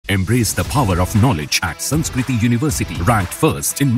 Embrace the power of knowledge at Sanskriti University, ranked first in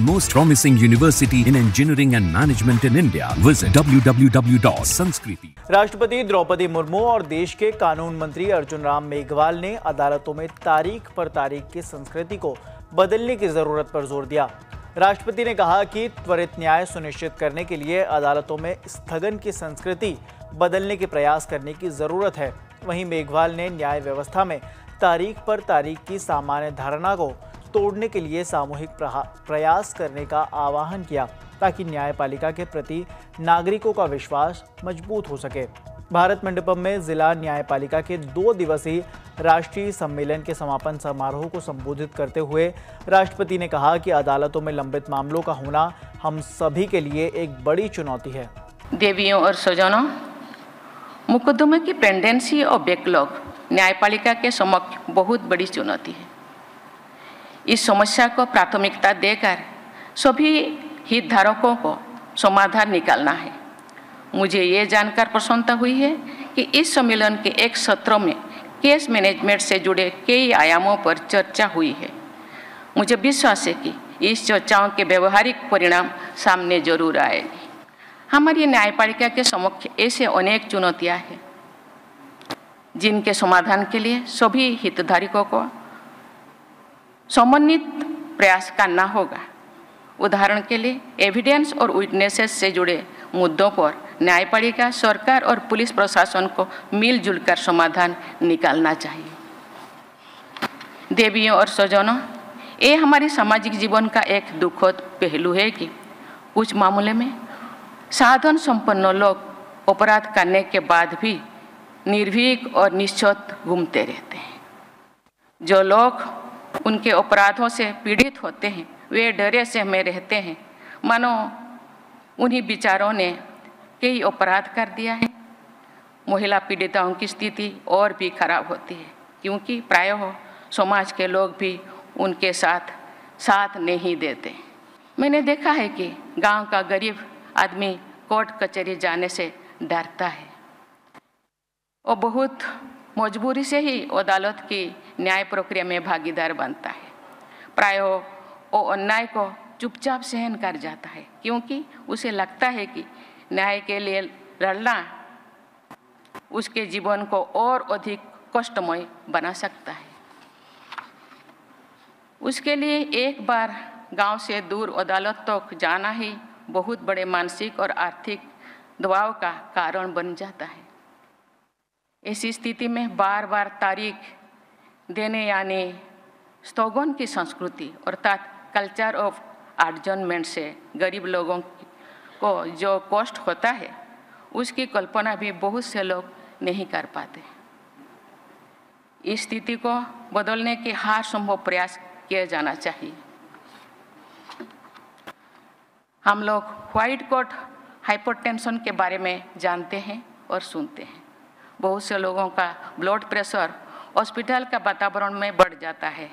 most promising university in engineering and management in India. Visit www.sanskriti. राष्ट्रपति द्रौपदी मुर्मू और देश के कानून मंत्री अर्जुन राम मेघवाल ने अदालतों में तारीख पर तारीख की संस्कृति को बदलने की जरूरत पर जोर दिया। राष्ट्रपति ने कहा कि त्वरित न्याय सुनिश्चित करने के लिए अदालतों में स्थगन की संस्कृति बदलने के प्रयास करने की जरूरत है। वहीं मेघवाल ने न्याय व्यवस्था में तारीख पर तारीख की सामान्य धारणा को तोड़ने के लिए सामूहिक प्रयास करने का आह्वान किया ताकि न्यायपालिका के प्रति नागरिकों का विश्वास मजबूत हो सके। भारत मंडपम में जिला न्यायपालिका के 2 दिवसीय राष्ट्रीय सम्मेलन के समापन समारोह को संबोधित करते हुए राष्ट्रपति ने कहा कि अदालतों में लंबित मामलों का होना हम सभी के लिए एक बड़ी चुनौती है। देवियों और स्वजनों, मुकदमे की पेंडेंसी और बैकलॉग न्यायपालिका के समक्ष बहुत बड़ी चुनौती है। इस समस्या को प्राथमिकता देकर सभी हितधारकों को समाधान निकालना है। मुझे ये जानकर प्रसन्नता हुई है कि इस सम्मेलन के एक सत्र में केस मैनेजमेंट से जुड़े कई आयामों पर चर्चा हुई है। मुझे विश्वास है कि इस चर्चाओं के व्यवहारिक परिणाम सामने जरूर आएंगे। हमारी न्यायपालिका के समक्ष ऐसे अनेक चुनौतियां हैं जिनके समाधान के लिए सभी हितधारकों को समन्वित प्रयास करना होगा। उदाहरण के लिए एविडेंस और विटनेसेस से जुड़े मुद्दों पर न्यायपालिका, सरकार और पुलिस प्रशासन को मिलजुल कर समाधान निकालना चाहिए। देवियों और स्वजनों, ये हमारे सामाजिक जीवन का एक दुखद पहलू है कि कुछ मामले में साधन संपन्न लोग अपराध करने के बाद भी निर्भीक और निश्चोत घूमते रहते हैं। जो लोग उनके अपराधों से पीड़ित होते हैं वे डरे से में रहते हैं मानो उन्हीं बेचारों ने कई अपराध कर दिया है। महिला पीड़िताओं की स्थिति और भी खराब होती है क्योंकि प्रायः समाज के लोग भी उनके साथ नहीं देते। मैंने देखा है कि गांव का गरीब आदमी कोर्ट कचहरी जाने से डरता है और बहुत मजबूरी से ही अदालत की न्याय प्रक्रिया में भागीदार बनता है। प्रायः वो अन्याय को चुपचाप सहन कर जाता है क्योंकि उसे लगता है कि न्याय के लिए लड़ना उसके जीवन को और अधिक कष्टमय बना सकता है। उसके लिए एक बार गांव से दूर अदालत तक जाना ही बहुत बड़े मानसिक और आर्थिक दबाव का कारण बन जाता है। ऐसी स्थिति में बार बार तारीख देने यानी स्थगन की संस्कृति अर्थात कल्चर ऑफ एडजर्नमेंट से गरीब लोगों को जो कष्ट होता है उसकी कल्पना भी बहुत से लोग नहीं कर पाते। इस स्थिति को बदलने के हर संभव प्रयास किया जाना चाहिए। हम लोग व्हाइट कोट हाइपरटेंशन के बारे में जानते हैं और सुनते हैं। बहुत से लोगों का ब्लड प्रेशर हॉस्पिटल का वातावरण में बढ़ जाता है।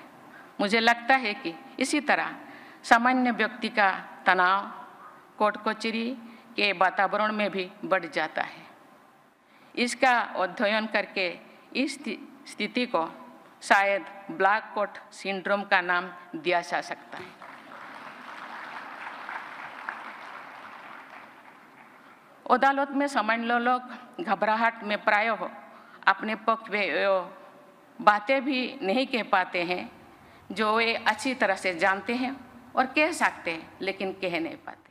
मुझे लगता है कि इसी तरह सामान्य व्यक्ति का तनाव कोर्ट कचहरी के वातावरण में भी बढ़ जाता है। इसका अध्ययन करके इस स्थिति को शायद ब्लैक कोट सिंड्रोम का नाम दिया जा सकता है। अदालत में सामान्य लोग घबराहट में प्रायः अपने पक्ष में बातें भी नहीं कह पाते हैं जो वे अच्छी तरह से जानते हैं और कह सकते हैं लेकिन कह नहीं पाते।